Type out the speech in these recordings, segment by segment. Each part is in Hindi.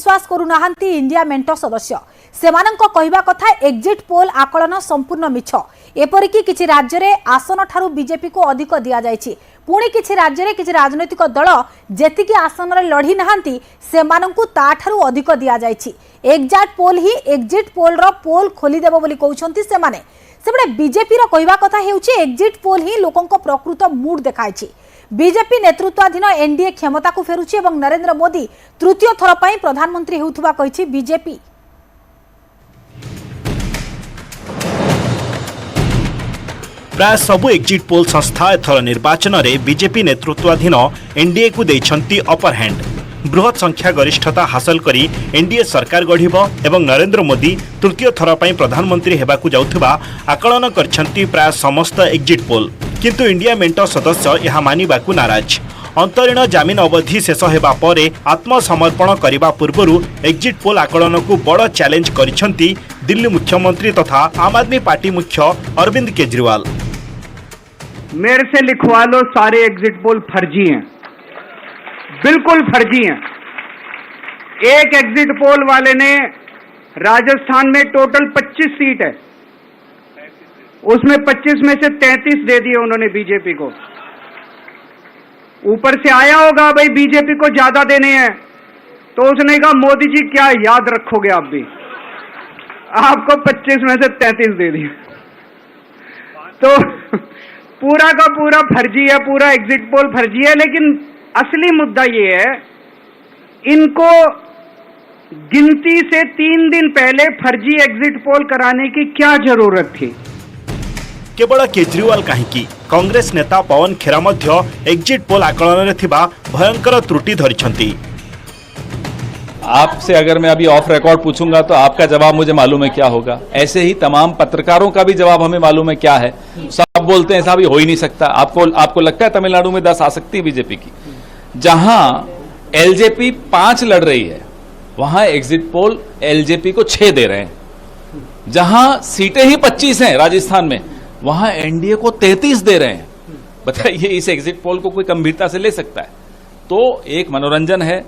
विश्वास करूनाहांती इंडिया मेंट सदस्य सेमानंक कहिबा कथा एग्जिट पोल आकलन संपूर्ण मिछ एपरिकी किछि राज्य रे आसन ठारू बीजेपी को अधिक दिया जायछि पुणी किछि राज्य रे किछि राजनैतिक दल जेतिकी आसन रे लढी नाहांती सेमानंकु ता ठारू अधिक दिया जायछि एग्जिट पोल ही एग्जिट पोल रो पोल खोली देबो बोली कहउछंती सेमाने सेबडे बीजेपी रो कहिबा कथा हेउछि एग्जिट पोल ही लोकंक प्रकृत मूड देखाइछि बीजेपी नेतृत्वाधीन एनडीए क्षमता को फेरुछि एवं नरेंद्र मोदी तृतीय थर पई प्रधानमंत्री हेउथुबा कहिछि बीजेपी। प्राय सबु एग्जिट पोल संस्था एथर निर्वाचन में बीजेपी नेतृत्वाधीन एनडीए को देइछंती अपर हैंड बृहत संख्या गरिष्ठता हासिल करी एनडीए सरकार गढ़िब एवं नरेंद्र मोदी तृतीय थर पई प्रधानमंत्री हेबाकू जाउथुबा आकलन करछंती प्राय समस्त एग्जिट पोल किंतु इंडिया मेंट सदस्य यह मानिबाकू नाराज अंतरीण जमीन अवधि शेष हेबा परे आत्मसमर्पण करिबा पूर्वरु एग्जिट पोल आकलन को बड़ चैलेंज करिछंती दिल्ली मुख्यमंत्री तथा आम आदमी पार्टी मुख्य अरविंद केजरीवाल। मेरे से लिखवा लो सारे एग्जिट पोल फर्जी हैं, बिल्कुल फर्जी हैं। एक एग्जिट पोल वाले ने राजस्थान में टोटल 25 सीट है, उसमें 25 में से 33 दे दिए उन्होंने बीजेपी को। ऊपर से आया होगा भाई बीजेपी को ज्यादा देने हैं, तो उसने कहा मोदी जी क्या याद रखोगे आप भी, आपको 25 में से 33 दे दिए। तो पूरा का पूरा फर्जी है, पूरा एग्जिट पोल फर्जी है। लेकिन असली मुद्दा ये है, इनको गिनती से 3 दिन पहले फर्जी एग्जिट पोल कराने की क्या जरूरत थी। केवल केजरीवाल कहीं कांग्रेस नेता पवन खेरा मध्य एग्जिट पोल आकलन रे थिबा भयंकर त्रुटि धरिछंती। आपसे अगर मैं अभी ऑफ रिकॉर्ड पूछूंगा तो आपका जवाब मुझे मालूम है क्या होगा। ऐसे ही तमाम पत्रकारों का भी जवाब हमें मालूम है क्या है। सब बोलते हैं साहब ये हो ही नहीं सकता। आपको लगता है तमिलनाडु में 10 आ सकती है बीजेपी की? जहां एलजेपी 5 लड़ रही है वहां एग्जिट पोल एलजेपी को 6 दे रहे हैं। जहां सीटें ही 25 हैं राजस्थान में, वहां एनडीए को 33 दे रहे हैं। बताइए इस एग्जिट पोल को कोई गंभीरता से ले सकता है? तो एक मनोरंजन है,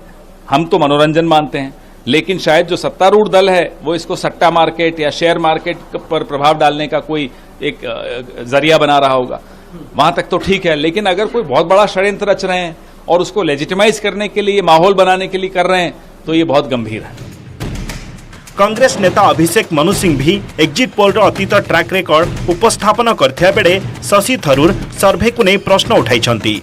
हम तो मनोरंजन मानते हैं, लेकिन शायद जो सत्तारूढ़ दल है वो इसको सट्टा मार्केट या शेयर मार्केट पर प्रभाव डालने का कोई एक जरिया बना रहा होगा। वहां तक तो ठीक है, लेकिन अगर कोई बहुत बड़ा षड्यंत्र रच रहे हैं और उसको लेजिटिमाइज करने के लिए, माहौल बनाने के लिए कर रहे हैं, तो ये बहुत गंभीर है। कांग्रेस नेता अभिषेक मनु सिंह भी एग्जिट पोल रो अतीत ट्रैक रिकॉर्ड उपस्थापन करथिया बेले शशि थरूर सर्वे को नहीं प्रश्न उठाई।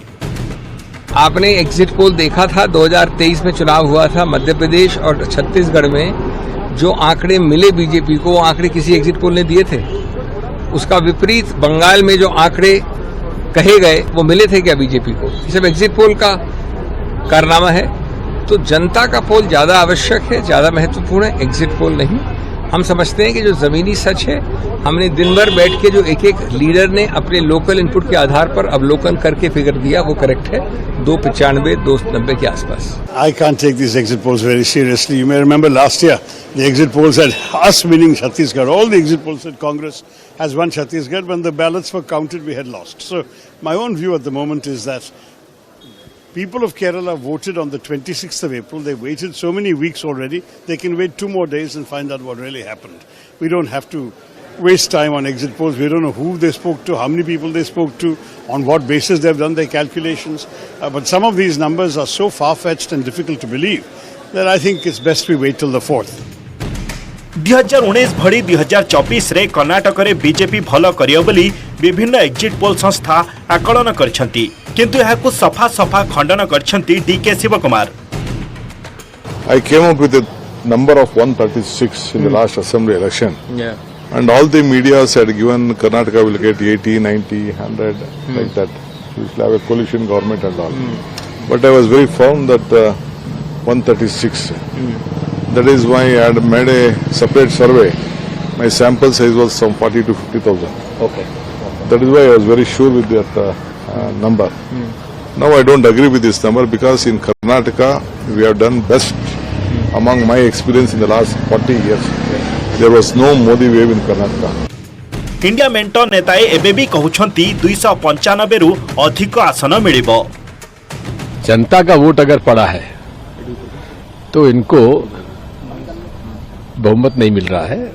आपने एग्जिट पोल देखा था, 2023 में चुनाव हुआ था मध्य प्रदेश और छत्तीसगढ़ में, जो आंकड़े मिले बीजेपी को वो आंकड़े किसी एग्जिट पोल ने दिए थे। उसका विपरीत बंगाल में जो आंकड़े कहे गए वो मिले थे क्या बीजेपी को? ये सब एग्जिट पोल का कारनामा है। तो जनता का पोल ज्यादा आवश्यक है, ज्यादा महत्वपूर्ण है, एग्जिट पोल नहीं। हम समझते हैं कि जो जमीनी सच है, हमने दिन भर बैठ के जो एक एक लीडर ने अपने लोकल इनपुट के आधार पर अवलोकन करके फिगर दिया वो करेक्ट है। 295 290 के आसपास। I can't take these exit polls very seriously. You may remember last year the exit polls had us winning Chhattisgarh. All the exit polls said Congress has won Chhattisgarh. When the ballots were counted, we had lost. So my own view at the moment is that people of Kerala voted on the 26th of April. They waited so many weeks already. They can wait 2 more days and find out what really happened. We don't have to waste time on exit polls. We don't know who they spoke to, how many people they spoke to, on what basis they've done their calculations. But some of these numbers are so far-fetched and difficult to believe that I think it's best we wait till the 4th. 2019 भड़ी 2024 रे कर्नाटक रे बीजेपी भल करियो बोली विभिन्न एग्जिट पोल संस्था आकलन करछंती, किंतु याकु सफा सफा खंडन करछंती DK Shivakumar. I came up with a number of 136 in the last assembly election. Yeah. And all the media had given Karnataka will get 80, 90, 100, like that. We will have a coalition government and all. But I was very firm that 136. That is why I had made a separate survey. My sample size was some 40 to 50,000. Okay. That is why I was very sure with that number. Now I don't agree with this number because in Karnataka we have done best among my experience in the last 40 years. There was no Modi wave in Karnataka. India मेंट नेताए एबे भी कहउछंती 295 रु अधिक आसन मिलिबो। जनता का वोट अगर पड़ा है तो इनको बहुमत नहीं मिल रहा है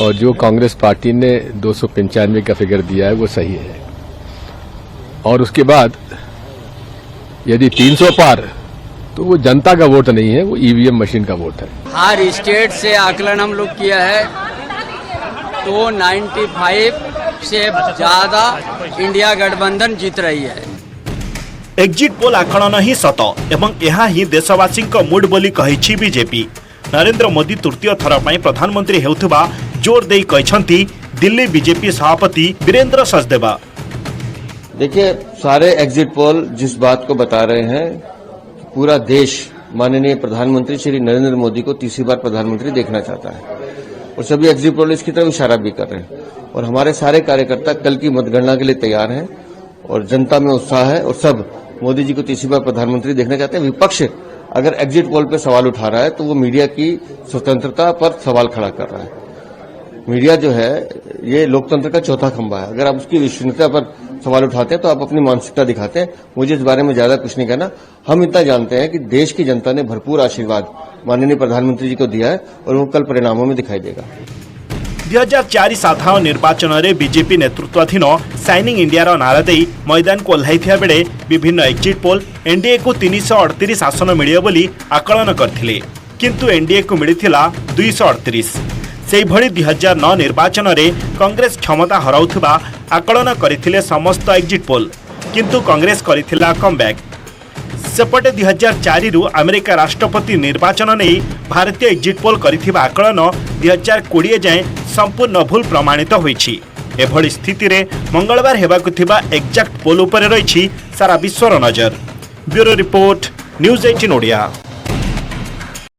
और जो कांग्रेस पार्टी ने 295 का फिगर दिया है वो सही है। और उसके बाद यदि 300 पार तो वो जनता का वोट नहीं है, वो ईवीएम मशीन का वोट है। हर स्टेट से आकलन हम लोग किया है तो 95 से ज्यादा इंडिया गठबंधन जीत रही है। एक्जिट पोल आकलन ही सत एवं यह ही देशवासी मुड बोली कही बीजेपी। नरेंद्र मोदी तृतीय थर पर प्रधानमंत्री हेउथबा जोर देई कहछंती दिल्ली बीजेपी सभापति वीरेंद्र सचदेवा। देखिए, सारे एग्जिट पोल जिस बात को बता रहे हैं, पूरा देश माननीय प्रधानमंत्री श्री नरेंद्र मोदी को तीसरी बार प्रधानमंत्री देखना चाहता है और सभी एग्जिट पोल इसकी तरफ इशारा भी कर रहे हैं। और हमारे सारे कार्यकर्ता कल की मतगणना के लिए तैयार हैं और जनता में उत्साह है और सब मोदी जी को तीसरी बार प्रधानमंत्री देखना चाहते हैं। विपक्ष अगर एग्जिट पोल पर सवाल उठा रहा है तो वो मीडिया की स्वतंत्रता पर सवाल खड़ा कर रहा है। मीडिया जो है ये लोकतंत्र का चौथा खंभा है। अगर आप उसकी विश्वसनीयता पर सवाल उठाते हैं तो आप अपनी मानसिकता दिखाते हैं। मुझे इस बारे में ज्यादा कुछ नहीं कहना। हम इतना जानते हैं कि देश की जनता ने भरपूर आशीर्वाद माननीय प्रधानमंत्री जी को दिया है और वो कल परिणामों में दिखाई देगा। 2004 साधारण निर्वाचन में बीजेपी नेतृत्वाधीन साइनिंग इंडिया नारा दे मैदान को ओह्लाइथिया बेले विभिन्न एक्जिट पोल एनडीए को 338 आसन मिलियो बोली आकलन करथिले, किंतु एनडीए को मिलिथिला 238। से भली 2009 निर्वाचन में कांग्रेस क्षमता हराउथिबा आकलन करथिले समस्त एक्जिट पोल, किंतु कांग्रेस करिथिला कमबैक। सेपटे 2004 रु अमेरिका राष्ट्रपति निर्वाचन नहीं भारतीय एक्जिट पोल करिथिबा आकलन 2020 जाए संपूर्ण भूल प्रमाणित होईछि। एभली स्थिति रे मंगलवार हेबाकु थिबा एक्जाक्ट पोल उपरे रहिछि सारा विश्वर नजर। Bureau report, news 18 Odia.